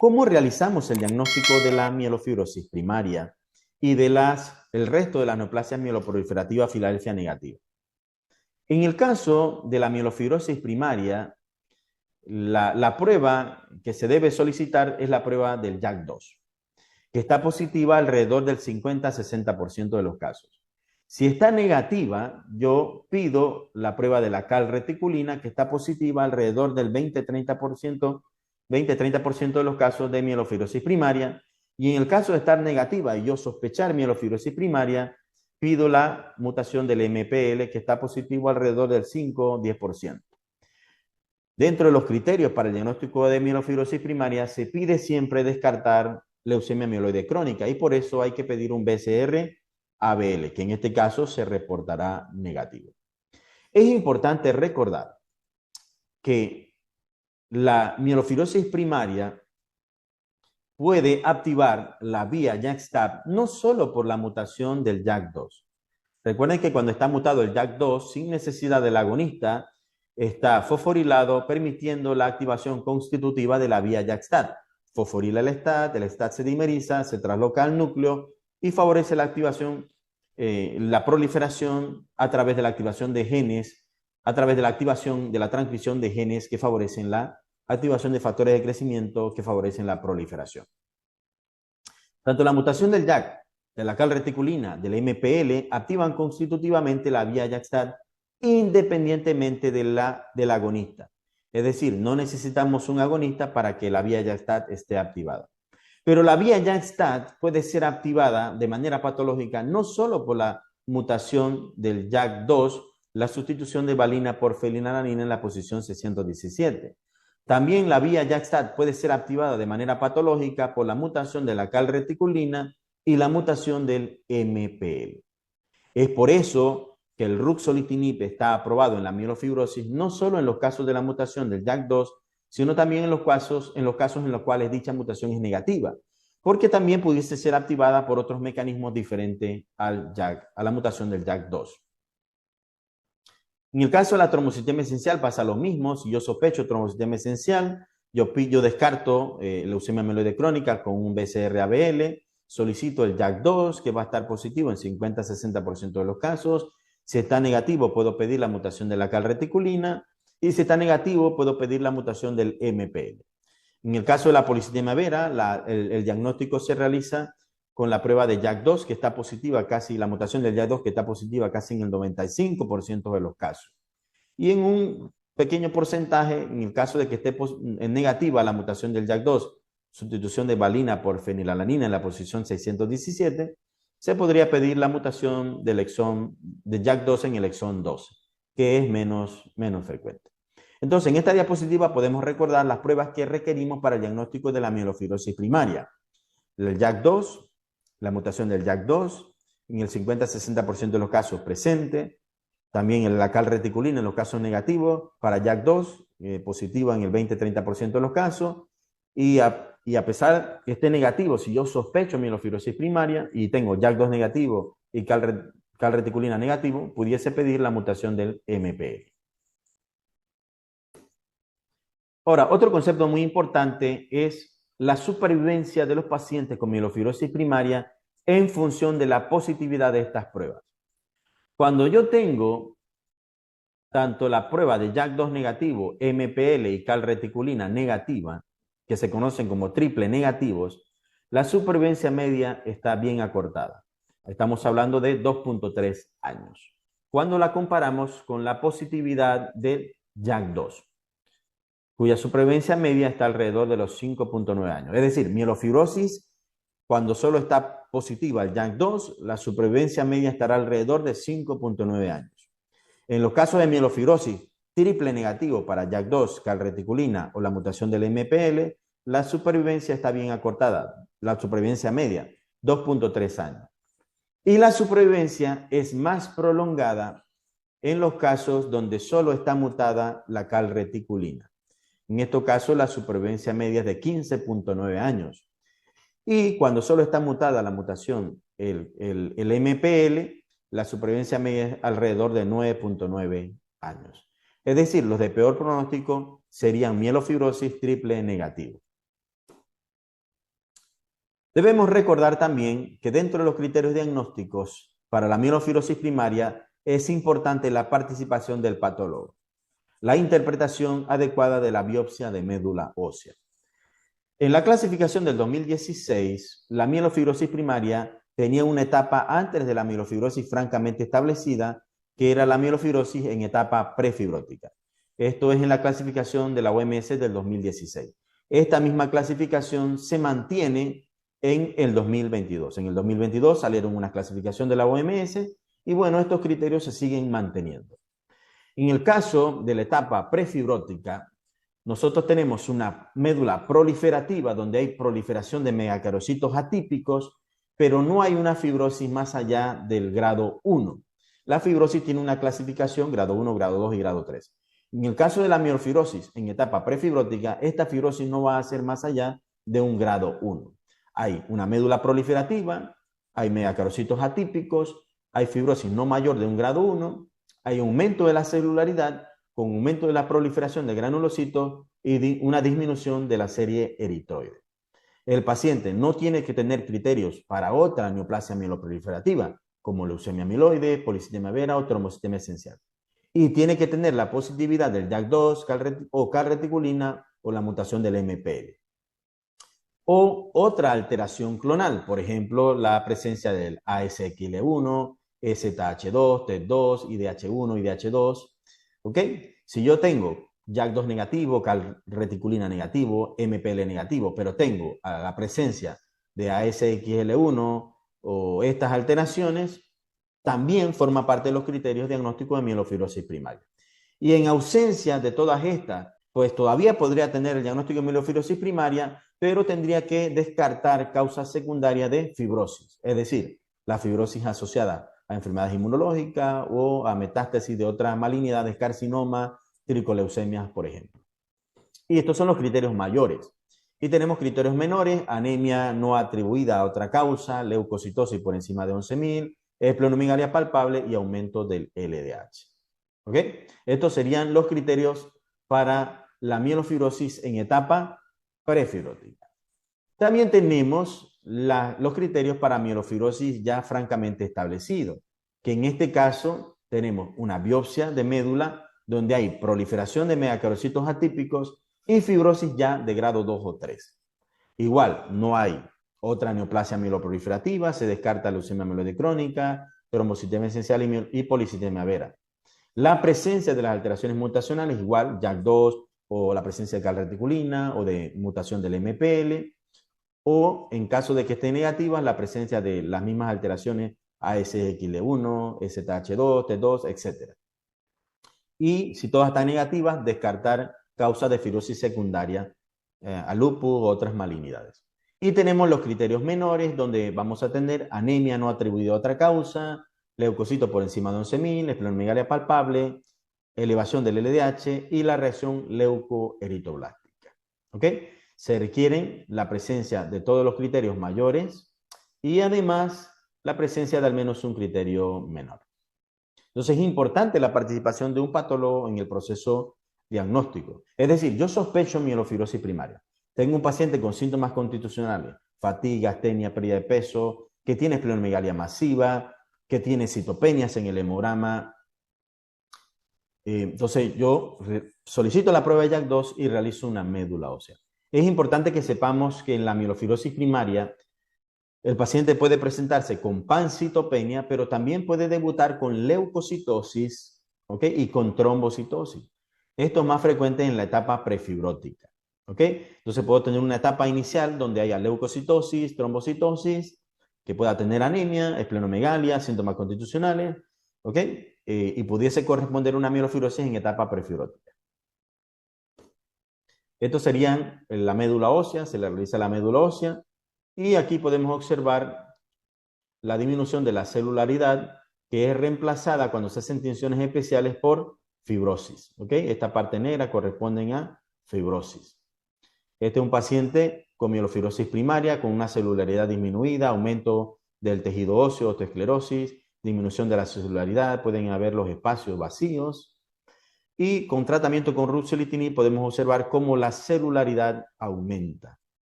¿Cómo realizamos el diagnóstico de la mielofibrosis primaria y de el resto de las neoplasias mieloproliferativas Filadelfia negativa? En el caso de la mielofibrosis primaria, la prueba que se debe solicitar es la prueba del JAK2, que está positiva alrededor del 50-60% de los casos. Si está negativa, yo pido la prueba de la calreticulina, que está positiva alrededor del 20-30% de los casos de mielofibrosis primaria. Y en el caso de estar negativa y yo sospechar mielofibrosis primaria, pido la mutación del MPL, que está positivo alrededor del 5-10%. Dentro de los criterios para el diagnóstico de mielofibrosis primaria, se pide siempre descartar leucemia mieloide crónica y por eso hay que pedir un BCR-ABL, que en este caso se reportará negativo. Es importante recordar que la mielofibrosis primaria puede activar la vía JAK-STAT no solo por la mutación del JAK2. Recuerden que cuando está mutado el JAK2, sin necesidad del agonista, está fosforilado, permitiendo la activación constitutiva de la vía JAK-STAT. Fosforila el STAT se dimeriza, se trasloca al núcleo y favorece la activación, la proliferación a través de la activación de genes, a través de la activación de la transcripción de genes que favorecen la activación de factores de crecimiento que favorecen la proliferación. Tanto la mutación del JAK, de la calreticulina, del MPL, activan constitutivamente la vía JAK-STAT independientemente del agonista. Es decir, no necesitamos un agonista para que la vía JAK-STAT esté activada. Pero la vía JAK-STAT puede ser activada de manera patológica no solo por la mutación del JAK2, la sustitución de valina por fenilalanina en la posición 617. También la vía JAK-STAT puede ser activada de manera patológica por la mutación de la calreticulina y la mutación del MPL. Es por eso que el ruxolitinib está aprobado en la mielofibrosis, no solo en los casos de la mutación del JAK2, sino también en los casos en los cuales dicha mutación es negativa, porque también pudiese ser activada por otros mecanismos diferentes a la mutación del JAK2. En el caso de la trombocitema esencial pasa lo mismo. Si yo sospecho trombocitema esencial, yo descarto leucemia mieloide crónica con un BCR-ABL, solicito el JAK2, que va a estar positivo en 50-60% de los casos. Si está negativo, puedo pedir la mutación de la calreticulina. Y si está negativo, puedo pedir la mutación del MPL. En el caso de la policitemia vera, el diagnóstico se realiza con la prueba de JAK2, que está positiva casi, la mutación del JAK2 que está positiva casi en el 95% de los casos. Y en un pequeño porcentaje, en el caso de que esté negativa la mutación del JAK2, sustitución de valina por fenilalanina en la posición 617, se podría pedir la mutación del exón de JAK2 en el exón 12, que es menos frecuente. Entonces, en esta diapositiva podemos recordar las pruebas que requerimos para el diagnóstico de la mielofibrosis primaria. El JAK2, la mutación del JAK2, en el 50-60% de los casos presente. También la calreticulina en los casos negativos, para JAK2, positiva en el 20-30% de los casos. Y a pesar que esté negativo, si yo sospecho mielofibrosis primaria y tengo JAK2 negativo y calreticulina negativo, pudiese pedir la mutación del MPL. Ahora, otro concepto muy importante es la supervivencia de los pacientes con mielofibrosis primaria en función de la positividad de estas pruebas. Cuando yo tengo tanto la prueba de JAK2 negativo, MPL y calreticulina negativa, que se conocen como triple negativos, la supervivencia media está bien acortada. Estamos hablando de 2.3 años. Cuando la comparamos con la positividad del JAK2, cuya supervivencia media está alrededor de los 5.9 años. Es decir, mielofibrosis, cuando solo está positiva el JAK2, la supervivencia media estará alrededor de 5.9 años. En los casos de mielofibrosis triple negativo para JAK2, calreticulina o la mutación del MPL, la supervivencia está bien acortada, la supervivencia media, 2.3 años. Y la supervivencia es más prolongada en los casos donde solo está mutada la calreticulina. En estos casos, la supervivencia media es de 15.9 años. Y cuando solo está mutada la mutación, el MPL, la supervivencia media es alrededor de 9.9 años. Es decir, los de peor pronóstico serían mielofibrosis triple negativo. Debemos recordar también que dentro de los criterios diagnósticos para la mielofibrosis primaria es importante la participación del patólogo, la interpretación adecuada de la biopsia de médula ósea. En la clasificación del 2016, la mielofibrosis primaria tenía una etapa antes de la mielofibrosis francamente establecida, que era la mielofibrosis en etapa prefibrótica. Esto es en la clasificación de la OMS del 2016. Esta misma clasificación se mantiene en el 2022. En el 2022 salieron una clasificación de la OMS y bueno, estos criterios se siguen manteniendo. En el caso de la etapa prefibrótica, nosotros tenemos una médula proliferativa donde hay proliferación de megacarocitos atípicos, pero no hay una fibrosis más allá del grado 1. La fibrosis tiene una clasificación grado 1, grado 2 y grado 3. En el caso de la mielofibrosis en etapa prefibrótica, esta fibrosis no va a ser más allá de un grado 1. Hay una médula proliferativa, hay megacarocitos atípicos, hay fibrosis no mayor de un grado 1, hay aumento de la celularidad con aumento de la proliferación de granulocitos y una disminución de la serie eritroide. El paciente no tiene que tener criterios para otra neoplasia mieloproliferativa, como leucemia amiloide, policitemia vera o trombocitemia esencial. Y tiene que tener la positividad del JAK2 o calreticulina o la mutación del MPL. O otra alteración clonal, por ejemplo, la presencia del ASXL1, STH2, TET2, IDH1, IDH2. ¿Ok? Si yo tengo JAK2 negativo, calreticulina negativo, MPL negativo, pero tengo la presencia de ASXL1 o estas alteraciones, también forma parte de los criterios diagnósticos de mielofibrosis primaria. Y en ausencia de todas estas, pues todavía podría tener el diagnóstico de mielofibrosis primaria, pero tendría que descartar causas secundarias de fibrosis, es decir, la fibrosis asociada a enfermedades inmunológicas o a metástasis de otras malignidades, carcinoma, tricoleucemias, por ejemplo. Y estos son los criterios mayores. Y tenemos criterios menores: anemia no atribuida a otra causa, leucocitosis por encima de 11.000, esplenomegalia palpable y aumento del LDH. ¿Ok? Estos serían los criterios para la mielofibrosis en etapa prefibrótica. También tenemos los criterios para mielofibrosis ya francamente establecidos, que en este caso tenemos una biopsia de médula donde hay proliferación de megacarocitos atípicos y fibrosis ya de grado 2 o 3. Igual, no hay otra neoplasia mieloproliferativa, se descarta leucemia amiloide crónica, trombocitemia esencial y policitemia vera. La presencia de las alteraciones mutacionales, igual, JAK2 o la presencia de calreticulina o de mutación del MPL, o en caso de que esté negativa, la presencia de las mismas alteraciones ASXL1, STH2, T2, etc. Y si todas están negativas, descartar causas de fibrosis secundaria a lupus u otras malignidades. Y tenemos los criterios menores, donde vamos a tener anemia no atribuida a otra causa, leucocitos por encima de 11.000, esplenomegalia palpable, elevación del LDH y la reacción leucoeritoblástica. ¿Ok? Se requieren la presencia de todos los criterios mayores y además la presencia de al menos un criterio menor. Entonces es importante la participación de un patólogo en el proceso diagnóstico. Es decir, yo sospecho mielofibrosis primaria. Tengo un paciente con síntomas constitucionales, fatiga, astenia, pérdida de peso, que tiene esplenomegalia masiva, que tiene citopenias en el hemograma. Entonces yo solicito la prueba de JAK2 y realizo una médula ósea. Es importante que sepamos que en la mielofibrosis primaria el paciente puede presentarse con pancitopenia, pero también puede debutar con leucocitosis, ¿ok? Y con trombocitosis. Esto es más frecuente en la etapa prefibrótica, ¿ok? Entonces puedo tener una etapa inicial donde haya leucocitosis, trombocitosis, que pueda tener anemia, esplenomegalia, síntomas constitucionales, ¿ok? Y pudiese corresponder a una mielofibrosis en etapa prefibrótica. Estos serían la médula ósea, se le realiza la médula ósea. Y aquí podemos observar la disminución de la celularidad, que es reemplazada cuando se hacen tinciones especiales por fibrosis. ¿Ok? Esta parte negra corresponde a fibrosis. Este es un paciente con mielofibrosis primaria, con una celularidad disminuida, aumento del tejido óseo, osteosclerosis, disminución de la celularidad, pueden haber los espacios vacíos. Y con tratamiento con ruxolitinib podemos observar cómo la celularidad aumenta.